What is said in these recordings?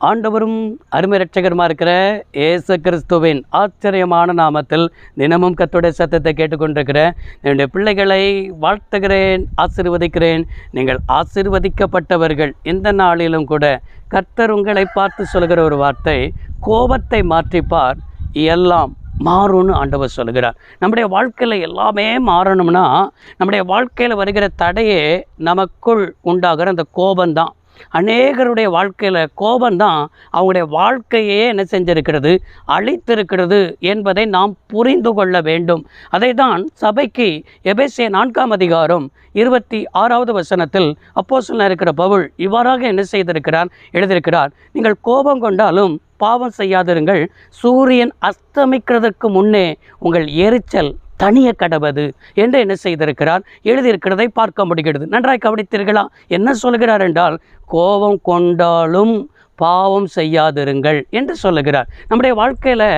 ஆண்டவரும் அருமை இரட்சகருமா இருக்கிற இயேசு கிறிஸ்துவின் ஆச்சரியமான நாமத்தில் தினமும் கர்த்தருடைய சத்தத்தை கேட்டுக்கொண்டிருக்கிற என்னுடைய பிள்ளைகளை வாழ்த்துகிறேன், ஆசீர்வதிக்கிறேன். நீங்கள் ஆசீர்வதிக்கப்பட்டவர்கள். இந்த நாளிலும் கூட கர்த்தர் உங்களை பார்த்து சொல்கிற ஒரு வார்த்தை, கோபத்தை மாற்றிப்பார், எல்லாம் மாறும்னு ஆண்டவர் சொல்கிறார். நம்முடைய வாழ்க்கையில் எல்லாமே மாறணும்னா நம்முடைய வாழ்க்கையில் வருகிற தடையே நமக்குள் உண்டாகிற அந்த கோபந்தான். அநேகருடைய வாழ்க்கையில் கோபந்தான் அவங்களுடைய வாழ்க்கையே என்ன செஞ்சிருக்கிறது, அழித்திருக்கிறது என்பதை நாம் புரிந்து கொள்ள வேண்டும். அதை தான் சபைக்கு எபேசியர் 4ஆம் அதிகாரம் 26வது வசனத்தில் அப்போஸ்தலனாக இருக்கிற பவுல் இவ்வாறாக என்ன செய்திருக்கிறார், எழுதியிருக்கிறார். நீங்கள் கோபம் கொண்டாலும் பாவம் செய்யாதிருங்கள், சூரியன் அஸ்தமிக்கிறதற்கு முன்னே உங்கள் எரிச்சல் தனிய கடவது என்று என்ன செய்திருக்கிறார், எழுதியிருக்கிறதை பார்க்க முடிகிறது. நன்றாய் கவனித்தீர்களா? என்ன சொல்கிறார் என்றால், கோபம் கொண்டாலும் பாவம் செய்யாதிருங்கள் என்று சொல்லுகிறார். நம்முடைய வாழ்க்கையில்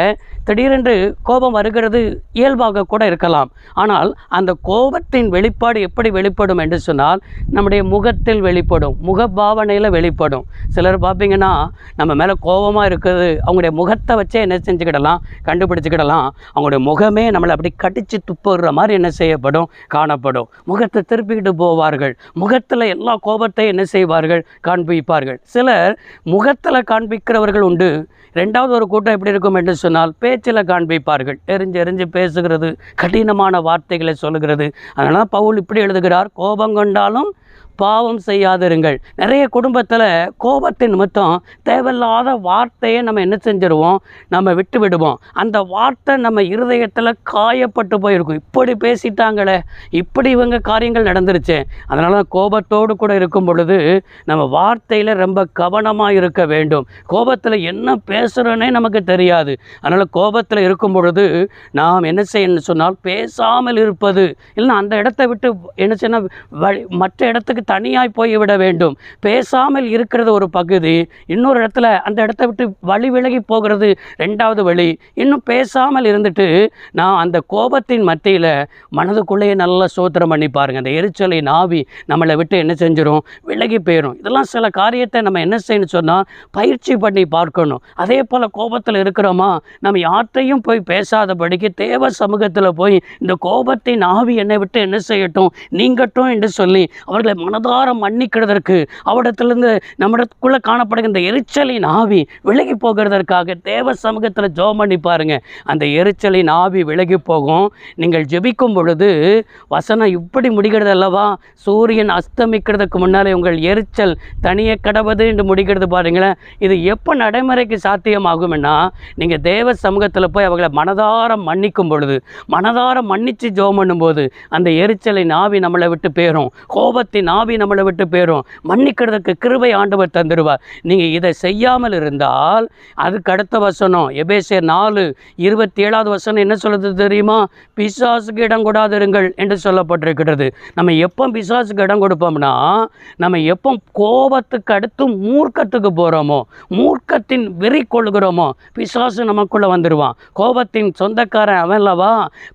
திடீரென்று கோபம் வருகிறது, இயல்பாக கூட இருக்கலாம். ஆனால் அந்த கோபத்தின் வெளிப்பாடு எப்படி வெளிப்படும் என்று சொன்னால், நம்முடைய முகத்தில் வெளிப்படும், முகபாவனையில் வெளிப்படும். சிலர் பார்த்திங்கன்னா நம்ம மேலே கோபமாக இருக்குது, அவங்களுடைய முகத்தை வச்சே என்ன செஞ்சுக்கிடலாம், கண்டுபிடிச்சிக்கிடலாம். அவங்களுடைய முகமே நம்மளை அப்படி கடித்து துப்புற மாதிரி என்ன செய்யப்படும், காணப்படும். முகத்தை திருப்பிக்கிட்டு போவார்கள், முகத்தில் எல்லா கோபத்தையும் என்ன செய்வார்கள், காண்பிப்பார்கள். சிலர் முகத்தில் காண்பிக்கிறவர்கள் உண்டு. ரெண்டாவது ஒரு கூட்டம் எப்படி இருக்கும் என்று சொன்னால், பேச்சில் காண்பிப்பார்கள், எரிஞ்சு பேசுகிறது, கடினமான வார்த்தைகளை சொல்லுகிறது. அதனால் பவுல் இப்படி எழுதுகிறார், கோபம் கொண்டாலும் பாவம் செய்யாதிருங்கள். நிறைய குடும்பத்தில் கோபத்தின் நிமித்தம் தேவையில்லாத வார்த்தையை நம்ம என்ன செஞ்சிருவோம், நம்ம விட்டு விடுவோம். அந்த வார்த்தை நம்ம இருதயத்தில் காயப்பட்டு போயிருக்கும். இப்படி பேசிட்டாங்களே, இப்படி இவங்க காரியங்கள் நடந்துருச்சு. அதனால கோபத்தோடு கூட இருக்கும் பொழுது நம்ம வார்த்தையில் ரொம்ப கவனமாக இருக்க வேண்டும். கோபத்தில் என்ன பேசுகிறோன்னே நமக்கு தெரியாது. அதனால் கோபத்தில் இருக்கும் பொழுது நாம் என்ன செய்யணும்னு சொன்னால், பேசாமல் இருப்பது, இல்லைன்னா அந்த இடத்த விட்டு என்ன செய்யணும், மற்ற இடத்துக்கு தனியாய் போய்விட வேண்டும். பேசாமல் இருக்கிறது ஒரு பகுதி, இன்னொரு இடத்துல அந்த இடத்த விட்டு வழி விலகி போகிறது ரெண்டாவது வழி. இன்னும் பேசாமல் இருந்துட்டு நான் அந்த கோபத்தின் மத்தியில் மனதுக்குள்ளேயே நல்லா சோத்திரம் பண்ணி பாருங்கள், அந்த எரிச்சலின் ஆவி நம்மளை விட்டு என்ன செஞ்சிடும், விலகி போயிடும். இதெல்லாம் சில காரியத்தை நம்ம என்ன செய்யணும் சொன்னால், பயிற்சி பண்ணி பார்க்கணும். அதே போல் கோபத்தில் இருக்கிறோமா, நம்ம யார்கிட்டையும் போய் பேசாதபடிக்கு தேவ சமூகத்தில் போய் இந்த கோபத்தின் ஆவி என்னை விட்டு என்ன செய்யட்டும், நீங்கட்டும் என்று சொல்லி அவர்களை மனதார மன்னிக்கிறதற்கு, அவரிடத்திலிருந்து நம்மிடத்துக்குள்ளே காணப்படுகிற இந்த எரிச்சலின் ஆவி விலகி போகிறதற்காக தேவ சமூகத்தில் ஜெபம் பண்ணி பாருங்க. அந்த எரிச்சலின் ஆவி விலகி போகும். நீங்கள் ஜெபிக்கும் பொழுது வசனம் இப்படி முடிகிறது அல்லவா, சூரியன் அஸ்தமிக்கிறதுக்கு முன்னாலே உங்கள் எரிச்சல் தனியே கடவது என்று முடிகிறது. பாருங்களேன், இது எப்போ நடைமுறைக்கு சாத்தியமாகும்னா, நீங்கள் தேவ சமூகத்தில் போய் அவர்களை மனதார மன்னிக்கும் பொழுது, மனதார மன்னித்து ஜெபம் பண்ணும்போது அந்த எரிச்சலின் ஆவி நம்மளை விட்டு போயிடும், கோபத்தின் ஆவி நம்மளை விட்டு போயிடும். மன்னிக்கிறதுக்கு கிருபை ஆண்டவர் தந்துடுவார். நீங்கள் இதை செய்யாமல் இருந்தால், அதுக்கு அடுத்த வசனம் எபேசியர் 4:27 வசனம் என்ன சொல்லுது தெரியுமா, பிசாசுக்கு இடம் கொடாதிருங்கள் என்று சொல்லப்பட்டிருக்கிறது. நம்ம எப்போ பிசாசுக்கு இடம் கொடுப்போம்னா, நம்ம எப்போ கோபத்துக்கு அடுத்து மூர்க்கத்துக்கு போகிறோமோ, மூர்க்கத்தின் வெறி கொள்கிறோமோ, பிசாசு நமக்குள்ளே வந்துடுவான். கோபத்தின் சொந்தக்காரன் அவன்லவா,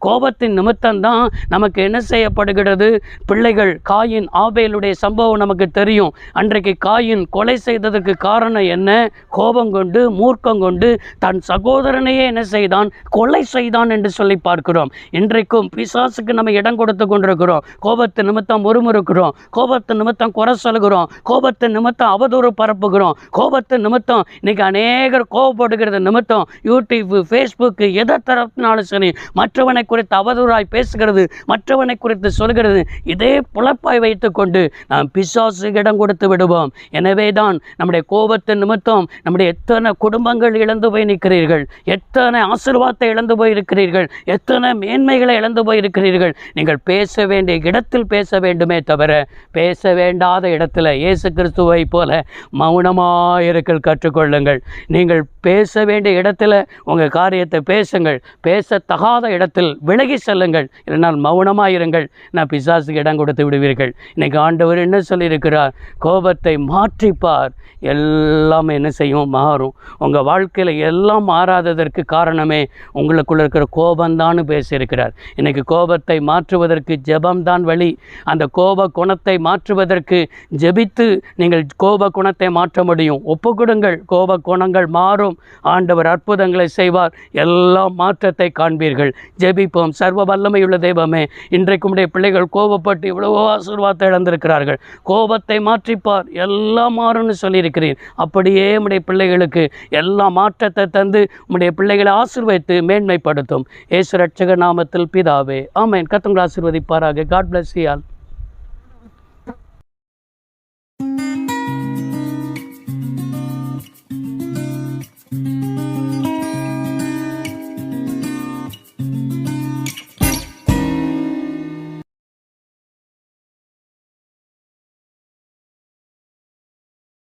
கோபத்தின் நிமித்தம்தான் நமக்கு என்ன செய்யப்படுகிறது, பிள்ளைகள் காயின் ஆபேலுடைய சம்பவம் நமக்கு தெரியும். அன்றைக்கு காயின் கொலை செய்ததற்கு காரணம் என்ன, கோபம் கொண்டு மூர்க்கம் கொண்டு தன் சகோதரனையே என்ன செய்தான், கொலை செய்தான் என்று சொல்லி பார்க்கிறோம். இன்றைக்கும் பிசாசுக்கு நம்ம இடம் கொடுத்து கொண்டிருக்கிறோம். கோபத்து நிமித்தம் முறுமுறுக்கிறோம், கோபத்து நிமித்தம் குறை சொல்கிறோம், கோபத்து நிமித்தம் அவதூறு பரப்புகிறோம், கோபத்து நிமித்தம் இன்னைக்கு அநேகர் கோபப்படுகிறது நிமித்தம் யூடியூப், ஃபேஸ்புக்கு எதை தரப்பினாலும் சரி மற்றவனை குறித்து அவதூறாய் பேசுகிறது, மற்றவனை குறித்து சொல்கிறது, இதே புலப்பாய் வைத்துக்கொண்டு நாம் பிசாசுக்கு இடம் கொடுத்து விடுவோம். எனவே தான் நம்முடைய கோபத்தின் நிமித்தம் நம்முடைய எத்தனை குடும்பங்கள் இழந்து போய் நிற்கிறீர்கள், எத்தனை ஆசீர்வாதத்தை இழந்து போய் இருக்கிறீர்கள், எத்தனை மேன்மைகளை இழந்து போய் இருக்கிறீர்கள். நீங்கள் பேச வேண்டிய இடத்தில் பேச வேண்டுமே தவிர, பேச வேண்டாத இடத்துல இயேசு கிறிஸ்துவை போல மௌனமாக இருக்க கற்றுக்கொள்ளுங்கள். நீங்கள் பேச வேண்டிய இடத்துல உங்கள் காரியத்தை பேசுங்கள், பேசத்தகாத இடத்தில் விலகி செல்லுங்கள். இல்லைனால் மௌனமாக இருங்கள், நான் பிசாசுக்கு இடம் கொடுத்து விடுவீர்கள். இன்னைக்கு ஆண்டவர் என்ன சொல்லியிருக்கிறார்? கோபத்தை மாற்றிப்பார், எல்லாம் என்ன செய்யும்? மாறும். உங்கள் வாழ்க்கையில் எல்லாம் மாறாததற்கு காரணமே உங்களுக்குள்ள இருக்கிற கோபம்தான்னு பேசியிருக்கிறார். இன்றைக்கி கோபத்தை மாற்றுவதற்கு ஜெபம்தான் வழி. அந்த கோப குணத்தை மாற்றுவதற்கு ஜெபித்து நீங்கள் கோப குணத்தை மாற்ற முடியும். ஒப்புக்கொடுங்கள், கோப குணங்கள் மாறும். ஆண்டவர் அற்புதங்களை செய்வார், எல்லாம் மாற்றத்தை காண்பீர்கள். ஜெபிப்போம். சர்வ வல்லமையுள்ள தெய்வமே, இன்றைக்கு உடைய பிள்ளைகள் கோபப்பட்டு இவ்வளவோ ஆசீர்வாதத்தை இழந்திருக்கிறார்கள். கோபத்தை மாற்றிப்பார், எல்லாம் மாறும்னு சொல்லியிருக்கிறேன். அப்படியே உடைய பிள்ளைகளுக்கு எல்லா மாற்றத்தை தந்து உடைய பிள்ளைகளை ஆசீர்வதித்து மேன்மைப்படுத்தும். இயேசு ரட்சகர் நாமத்தில் பிதாவே, ஆமென். கர்த்தர் உங்களை ஆசீர்வதிப்பாராக. God bless you all.